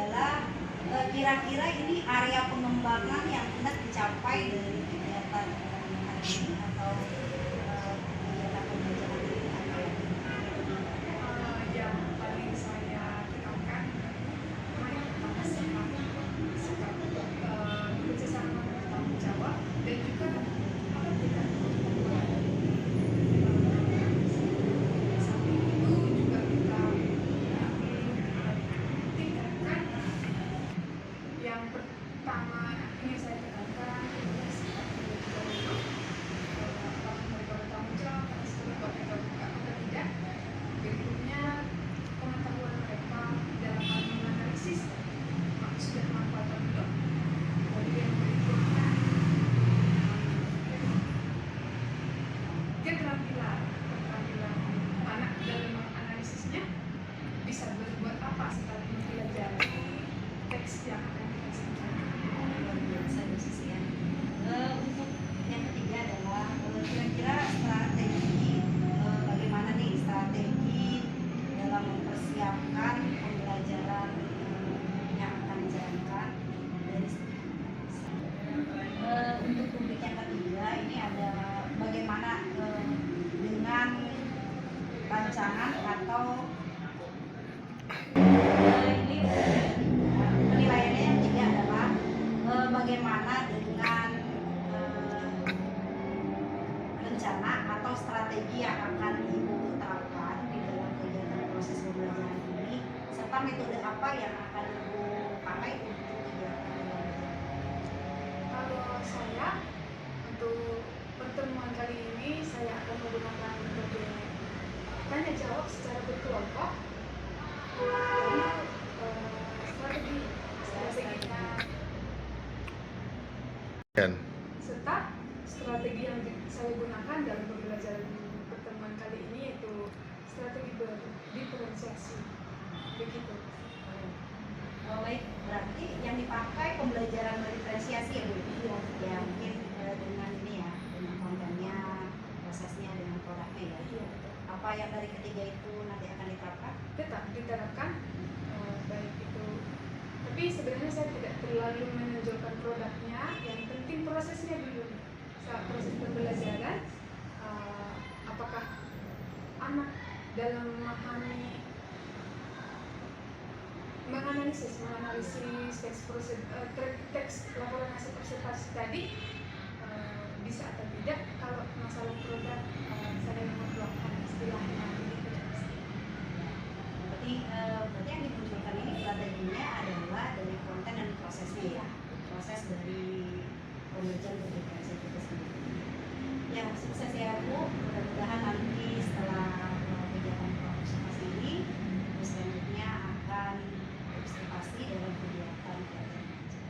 adalah kira-kira ini area pengembangan yang hendak dicapai dari kegiatan hari ini atau kegiatan pembelajaran ini apa ya? Yang paling saya tekankan, mari kita bersikap kerjasama bertanggung jawab dan juga apa tidak samping itu juga kita tingkatkan. Yang pertama ingin saya tekankan adalah sikap mereka bertanggung jawab atas kebutuhan mereka bukan atau tidak. Berikutnya pengetahuan mereka dalam hal menganalisis maksud dan manfaat hidup. Kemudian berikutnya keterampilan anak dalam menganalisisnya, bisa berbuat apa setelah mempelajari teks yang akan dikasihkan. Luar biasa dosis ya. Untuk yang ketiga adalah kira-kira strategi bagaimana nih strategi dalam mempersiapkan pembelajaran yang akan dijalankan dari untuk topik yang ketiga ini ada bagaimana dengan rancangan atau ini penilaiannya yang ketiga adalah bagaimana dengan rencana atau strategi yang akan Ibu terapkan di dalam kegiatan proses pembelajaran ini serta metode apa yang akan Ibu pakai untuk kegiatan pembelajaran. Kalau saya untuk pertemuan kali ini saya akan menggunakan metode tanya jawab secara berkelompok. Lalu strateginya serta strategi yang saya gunakan dalam pembelajaran pertemuan kali ini yaitu strategi berdiferensiasi. Begitu. Baik, berarti yang dipakai pembelajaran berdiferensiasi ya Bu? Iya. Ya mungkin dengan ini ya, dengan kontennya, prosesnya, dengan produknya ya. Iya. Apa yang dari ketiga itu nanti akan diterapkan? Tetap diterapkan, baik itu. Tapi sebenarnya saya tidak terlalu menonjolkan produknya, yang penting prosesnya dulu. Saat proses pembelajaran, apakah anak dalam memahami menganalisis teks laporan hasil observasi tadi bisa atau tidak. Kalau masalah produk saya memperlukan istilahnya Berarti yang dimunculkan ini strateginya adalah dari konten dan prosesnya ya, proses dari pembelajaran berdiferensiasi itu sendiri. Ya sukses ya Bu, mudah-mudahan nanti setelah kegiatan observasi ini terus selanjutnya akan observasi dalam kegiatan pelajaran mengajar.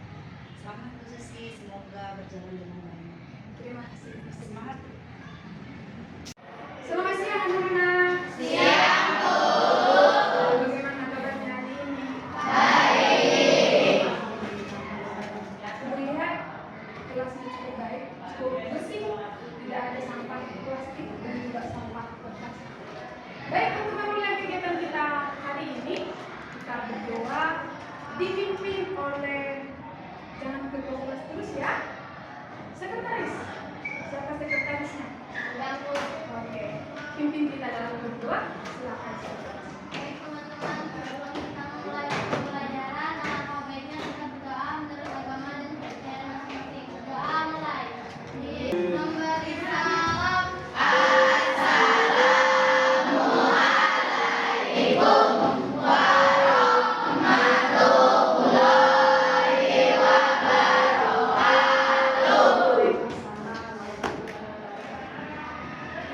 Selamat Bu Susi, semoga berjalan dengan baik. Terima kasih. Semangat. Selamat siang anak-anak. Siang, Bu. Bagaimana kabarnya hari ini? Baik. Aku melihat kelasnya cukup baik, cukup bersih, tidak ada sampah plastik dan juga sampah kertas. Baik, untuk memulai kegiatan kita hari ini, kita berdoa dipimpin oleh, jangan ketua kelas terus ya, sekretaris. Siapa sekretarisnya? Oke, pimpin kita dalam berdoa. Silakan sekretaris. Baik teman-teman, sebelum kita mulai pembelajaran, alangkah baiknya kita berdoa menurut agama dan kepercayaan masing-masing. Doa mulai. Memberi salam. Assalamualaikum warahmatullahi wabarakatuh.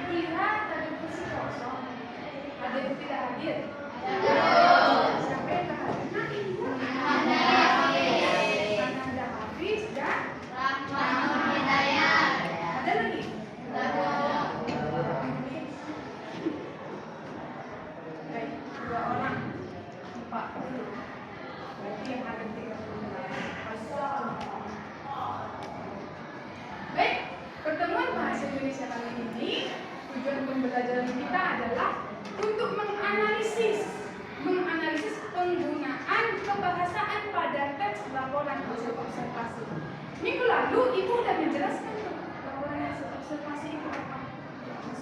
Lihat ada kursi kosong, ada yang tidak hadir.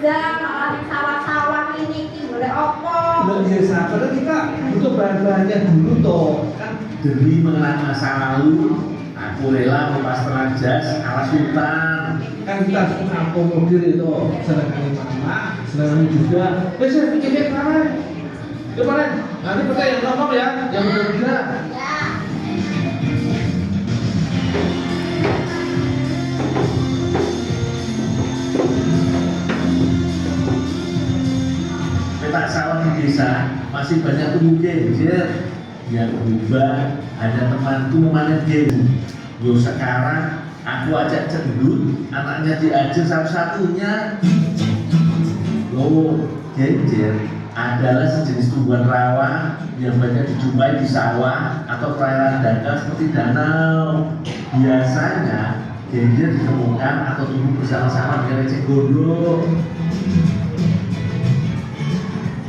kerja, malah yang sawah-sawah ini boleh opo. Udah biasa, padahal kita butuh bahan-bahannya dulu toh. Kan demi mengenang masa lalu, aku rela melepas jas ala sultan. Kan kita harus mengakomodir itu. Sedangkan mama, sedangkan juga. Saya pikirnya kemarin. Kemarin, nanti kita yang ngomong ya, yang benar-benar. Ya. Petak sawah di desa masih banyak tumbuh genjer yang berubah hanya temanku memanen genjer. Yo sekarang aku ajak cendut, anaknya diajar satu-satunya. Loh, genjer adalah sejenis tumbuhan rawa yang banyak dijumpai di sawah atau perairan dangkal seperti danau. Biasanya genjer ditemukan atau tumbuh bersama-sama dengan eceng gondok.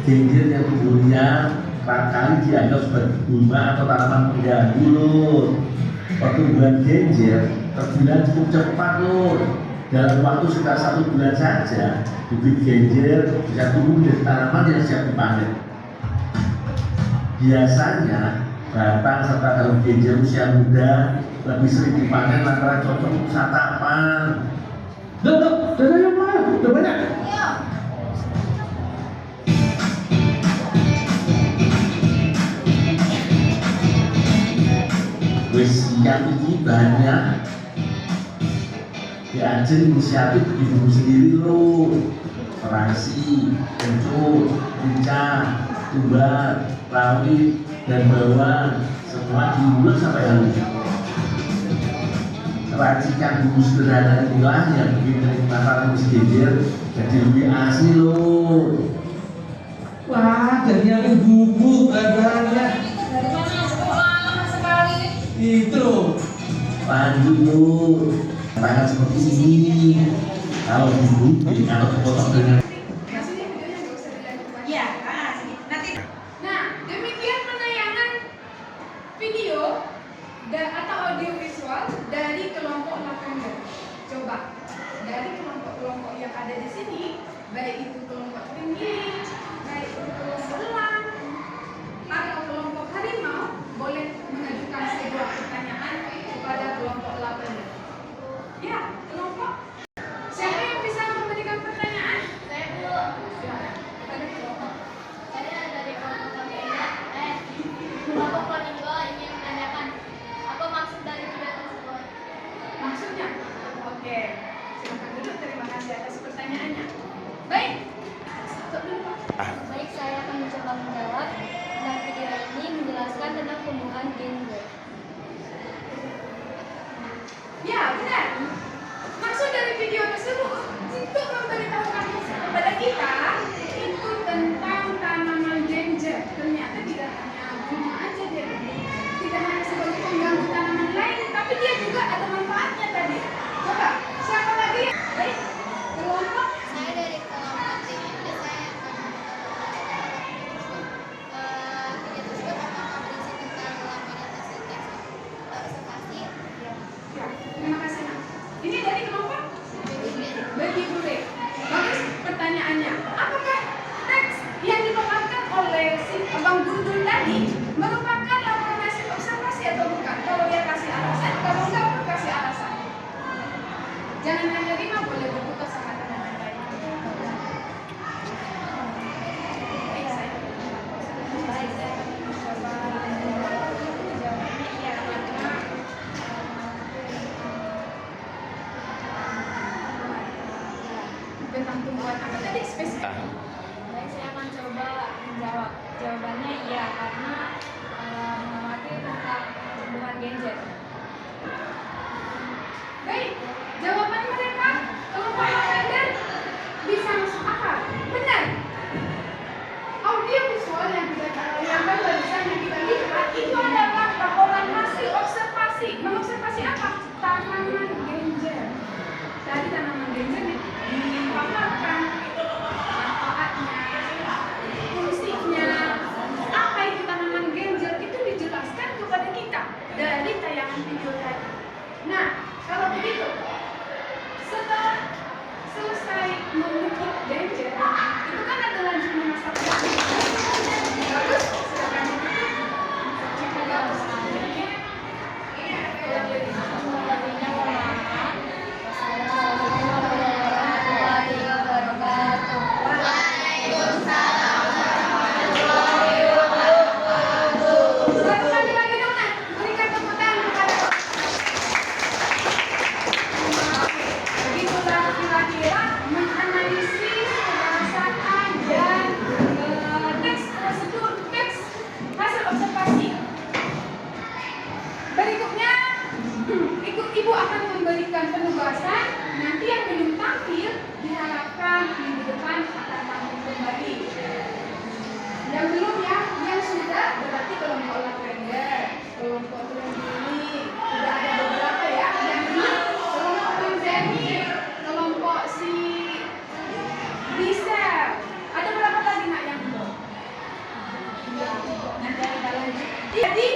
Genjer yang tumbuhnya kerap kali dianggap sebagai bunga atau tanaman pengganggu loh. Pertumbuhan genjer terbilang cukup cepat loh. Dalam waktu sekitar 1 bulan saja, bibit genjer bisa tumbuh menjadi tanaman yang siap dipanen. Biasanya, batang serta daun genjer usia muda lebih sering dipanen lantaran cocok untuk santapan. Udah yang mana? Udah banyak. Yuk. Wes siap ini bahannya diajar inisiatif ibu sendiri lo. Terasi, kencur, rincang, tumbar, rawit, dan bawang semua diulek sampai halus. Racikan bumbu sederhana inilah yang bikin kenikmatan rebus genjer jadi lebih asli lo. Wah, jadi yang bubuk bahannya. Dari mana sekolah lama sekali? Itu loh. Lanjut lo, tangan seperti ini. Kalau bumbu atau dipotong dengan Maksudnya videonya nggak usah dilanjutkan. Iya, nanti Nah, demikian penayangan video atau audio visual dari kelompok Lavender. Coba dari kelompok-kelompok yang ada di sini, baik itu kelompok tinggi, baik itu kelompok elang, atau kelompok harimau, boleh mengajukan sebuah pertanyaan kepada kelompok Lavender. Ya, kelompok. Siapa yang bisa memberikan pertanyaan? Saya Bu. Silakan. Kepada kelompok. Saya dari kelompok kelompok Flamingo ingin menanyakan apa maksud dari video tersebut. Maksudnya? Oke. Silakan duduk. Terima kasih atas pertanyaannya. Baik. Stop dulu, Pak. Baik, saya akan mencoba menjawab. Nah, video ini menjelaskan tentang tumbuhan genjer. Ya, benar. Maksud dari video tersebut untuk memberitahukan kepada kita itu tentang tanaman genjer. Ternyata tidak hanya bunga aja dia, tidak hanya sebagai pengganggu tanaman lain, tapi dia juga ada manfaatnya tadi. Coba, siapa lagi? Baik, kelompok. Saya dari kelompok tinggi, saya video tersebut apakah berisi tentang laporan hasil tes observasi? Ya, terima kasih, Nak. Ini dari kelompok bagi bule. Bagus pertanyaannya. Apakah teks yang dipaparkan oleh si Abang Gundul tadi merupakan laporan hasil observasi atau bukan? Kalau dia kasih alasan, kalau enggak pun kasih alasan. Jangan hanya lima, boleh bertukar sama teman lain. Baik, saya. Baik, saya akan mencoba jawabannya iya karena Tentang tumbuhan apa tadi spesifik? baik, saya akan coba menjawab. Jawabannya iya karena mengamati tentang tumbuhan genjer. Baik, jawaban mereka kelompok Lavender bisa masuk akal. Benar. Audio visual yang kita tayangkan barusan yang kita lihat itu adalah laporan hasil observasi. Mengobservasi apa? Tanaman genjer. Tadi tanaman genjer dipaparkan manfaatnya, fungsinya, apa itu tanaman genjer itu dijelaskan kepada kita dari tayangan video tadi. kelompok ini udah ada beberapa ya. Yang ini kelompok Benjani, kelompok si bisa. Ada berapa tadi nak yang belum? Nanti kita lanjut. Jadi,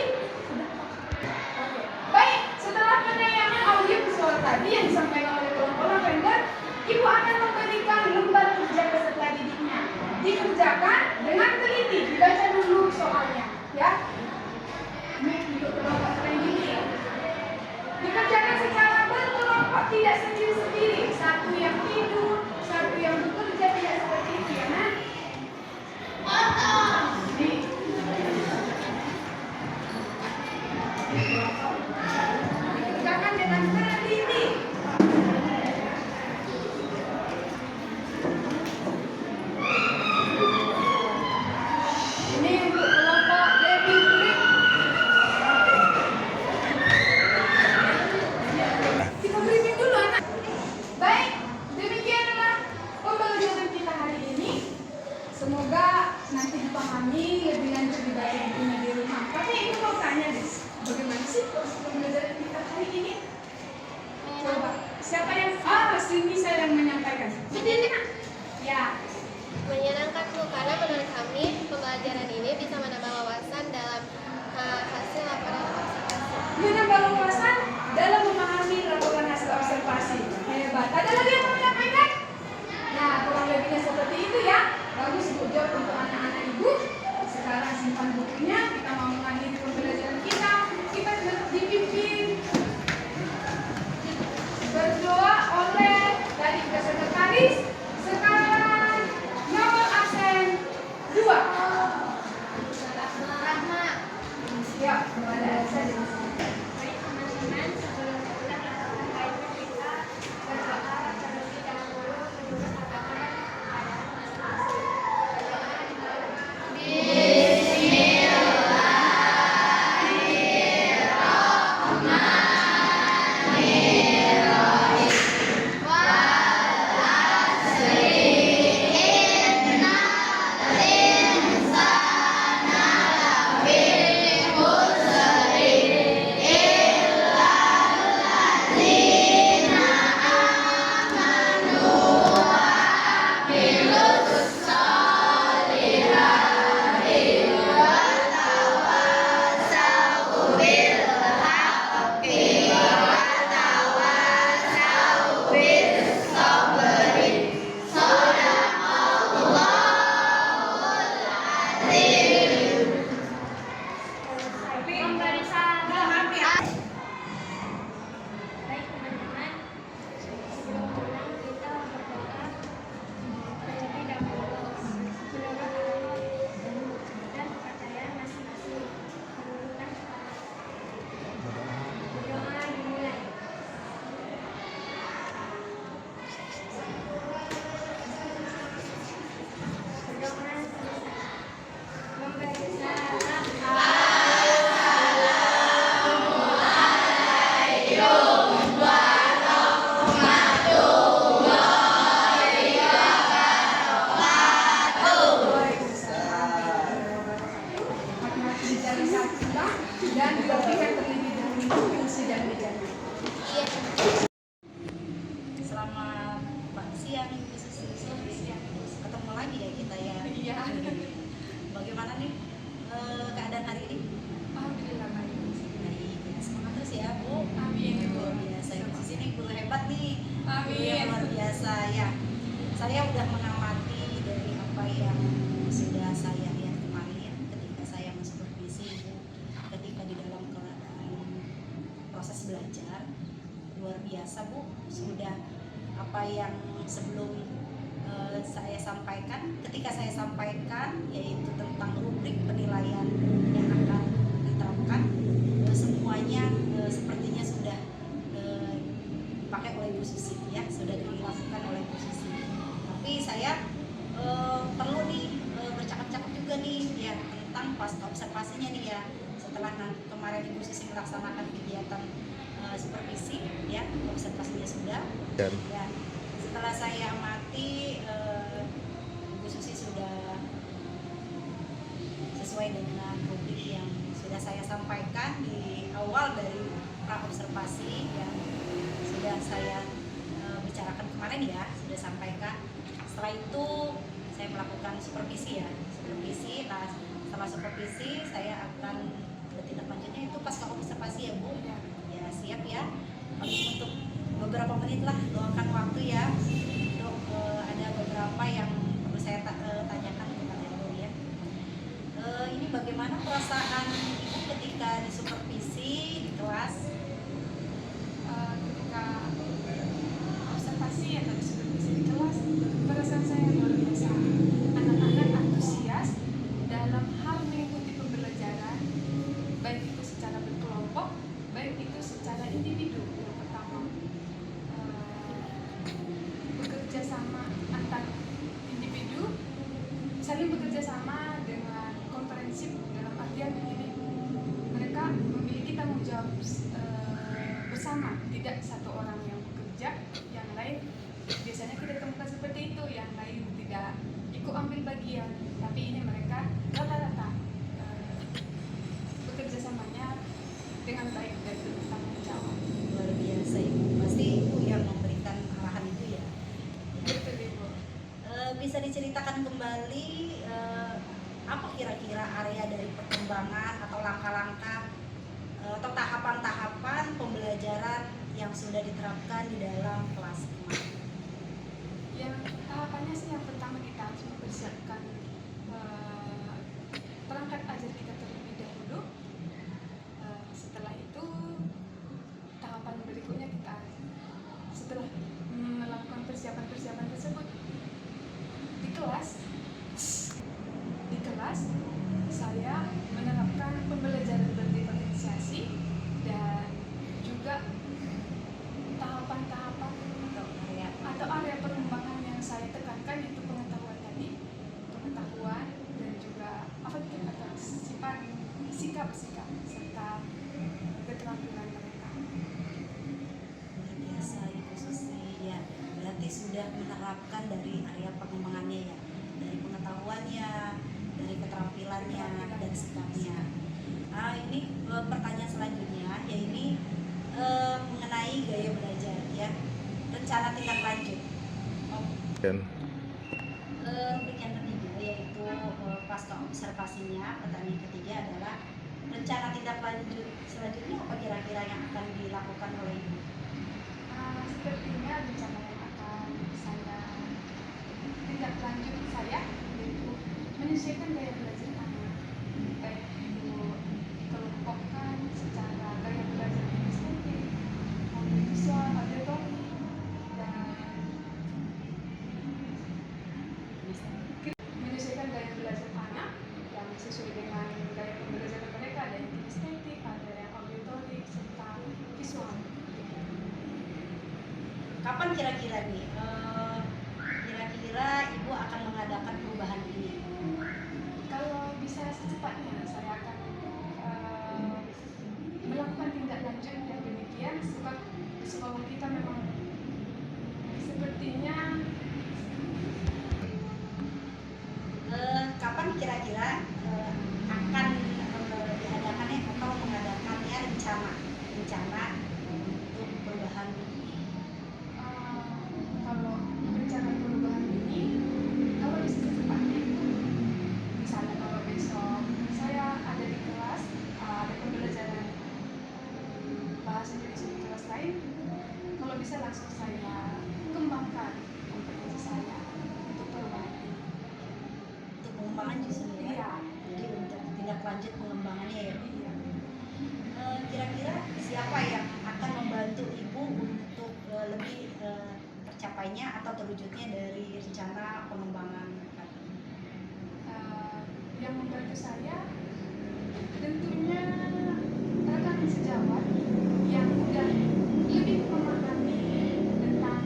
oke. Baik, setelah penayangan audio visual tadi yang disampaikan oleh kelompok Lavender, Ibu akan memberikan lembar kerja peserta didiknya. Dikerjakan dengan teliti, dibaca dulu soalnya, ya. Ini untuk kelompok sendiri. Dikerjakan secara berkelompok, tidak sendiri-sendiri. Satu yang tidur, satu yang bekerja, tidak seperti itu ya, Nak. Dikerjakan dengan teliti. Ini untuk kelompok Debbie Kulik. Kita briefing dulu anak. Baik, demikianlah pembelajaran kita hari ini. Semoga nanti dipahami lebih lanjut di baca bukunya di rumah. Tapi Ibu mau tanya deh, bagaimana sih pembelajaran kita hari ini? Coba, siapa yang Cindy saya yang menyampaikan. Cindy, Nak. Ya. Menyenangkan Bu, karena menurut kami pembelajaran ini bisa menambah wawasan dalam hasil laporan observasi. Menambah wawasan dalam memahami laporan hasil observasi. Hebat. Ada lagi yang mau menyampaikan? Nah, kurang lebihnya seperti itu ya. Bagus Bu, jawab untuk anak-anak Ibu. Sekarang simpan bukunya. Kita mau mengakhiri pembelajaran kita. Kita dipimpin berdoa oleh dari sekretaris. Sekarang nomor absen 2. Rahma. Siap, ada absen. Baik teman-teman, sebelum kita melakukan kita berdoa terlebih dahulu menurut katakan pada masing-masing. Baik teman-teman, sebelum pulang kita berdoa terlebih dahulu. Menurut Allah dan kepercayaan masing-masing. Menurutkan doa dimulai. Berdoa selesai. Memberi salam. Dan dilakukan terlebih dahulu fungsi dan bidangnya. Selamat siang, Ibu Susi. Ketemu lagi ya kita ya. Iya. Bagaimana nih keadaan hari ini? Alhamdulillah baik. Baik, ya, semangat terus ya Bu. Amin. Luar biasa. Ibu Susi ini guru hebat nih. Amin. Guru yang luar biasa ya. Saya udah mengamati dari apa yang sudah saya lihat kemarin ketika saya mensupervisi Bu, ketika di dalam keadaan proses belajar luar biasa Bu. Sudah apa yang sebelum saya sampaikan, ketika saya sampaikan yaitu tentang rubrik penilaian yang akan diterapkan, semuanya sepertinya sudah dipakai oleh Bu Susi ya, sudah dilakukan oleh Bu Susi. Tapi saya perlu nih bercakap-cakap juga nih ya tentang pas observasinya nih ya, setelah kemarin Ibu Susi melaksanakan kegiatan supervisi ya, observasinya sudah ya. Setelah saya amati Ibu Susi sudah sesuai dengan rubrik yang sudah saya sampaikan di awal dari praobservasi yang sudah saya bicarakan kemarin ya, sudah sampaikan. Setelah itu saya melakukan supervisi ya, supervisi. Nah, setelah supervisi saya akan bertindak lanjutnya itu pasca observasi ya Bu. Ya siap ya. Paling untuk beberapa menit lah, luangkan waktu ya untuk ada beberapa yang perlu saya tanyakan kepada Ibu ya. Ini bagaimana perasaan Ibu ketika disupervisi di kelas? Ketika observasi atau supervisi di kelas, perasaan saya luar biasa. Anak-anak antusias dalam hal mengikuti pembelajaran, baik itu secara berkelompok, baik itu secara individu. Yang pertama, bekerja sama antar individu, saling bekerja sama dengan komprehensif dalam artian begini, mereka memiliki tanggung jawab bersama, tidak satu orang yang bekerja, yang lain biasanya kita temukan seperti itu, yang lain tidak ikut ambil bagian, tapi ini mereka rata-rata bekerja samanya dengan baik dan bertanggung jawab. Luar biasa Ibu, pasti Ibu yang memberikan arahan itu ya. Betul Ibu. Bisa diceritakan kembali apa kira-kira area dari perkembangan atau langkah-langkah atau tahapan-tahapan pembelajaran yang sudah diterapkan di dalam kelas kemarin? Yang tahapannya sih yang pertama kita harus mempersiapkan perangkat ajar kita terlebih dahulu. Setelah itu tahapan berikutnya kita setelah melakukan persiapan-persiapan tersebut di kelas saya menerapkan pembelajaran berdiferensiasi dan juga tahapan-tahapan atau area pengembangan yang saya tekankan itu pengetahuan tadi, pengetahuan dan juga afektif atau sikap-sikap serta keterampilan mereka. Luar biasa Ibu Susi ya, berarti sudah menerapkan dari area pengembangannya ya, dari pengetahuannya, dari keterampilannya dan sikapnya. Ini pertanyaan selanjutnya, ya ini mengenai gaya belajar ya, rencana tindak lanjut. Untuk yang ketiga yaitu pasca observasinya, pertanyaan ketiga adalah rencana tindak lanjut selanjutnya apa kira-kira yang akan dilakukan oleh Ibu? Sepertinya rencana yang akan saya tindak lanjut saya yaitu menyesuaikan gaya belajar anak, baik itu dikelompokkan secara gaya belajar kinestetik, visual, auditory, dan menyesuaikan gaya belajar anak yang sesuai dengan gaya pembelajaran mereka, ada yang kinestetik, ada yang auditory, serta visual. Kapan kira-kira nih kira-kira Ibu akan mengadakan perubahan ini? Kalau bisa secepatnya saya akan melakukan tindak lanjut yang demikian, sebab di sekolah kita memang sepertinya kapan kira-kira akan diadakannya atau mengadakannya rencana untuk perubahan ini? kalau rencana perubahan ini, kalau bisa secepatnya, misalnya kalau besok saya ada di kelas, ada pembelajaran bahasa Indonesia di kelas lain, kalau bisa langsung saya kembangkan kompetensi saya untuk perubahan ini. Untuk pengembangan justru ya? Iya. Jadi untuk tindak lanjut pengembangannya ya? Iya. Kira-kira siapa yang akan membantu Ibu untuk lebih tercapainya atau terwujudnya dari rencana pengembangan tadi? Yang membantu saya tentunya rekan sejawat yang sudah lebih memahami tentang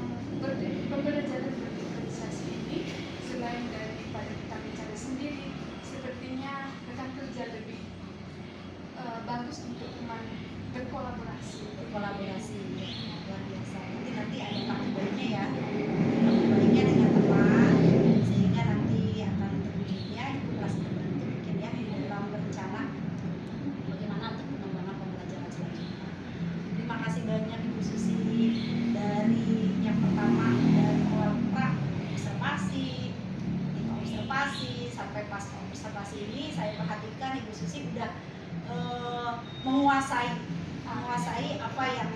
pembelajaran berdiferensiasi ini, selain daripada kita mencari sendiri, sepertinya rekan kerja lebih bagus untuk berkolaborasi. Luar biasa. Nanti ada paket baliknya ya, paket baliknya dengan teman, sehingga nanti akan terwujudnya Ibu merasa terbantu mungkin ya di dalam berencana banyak Ibu Susi. Dari yang pertama dari awal observasi, sampai pas observasi ini saya perhatikan Ibu Susi udah menguasai apa yang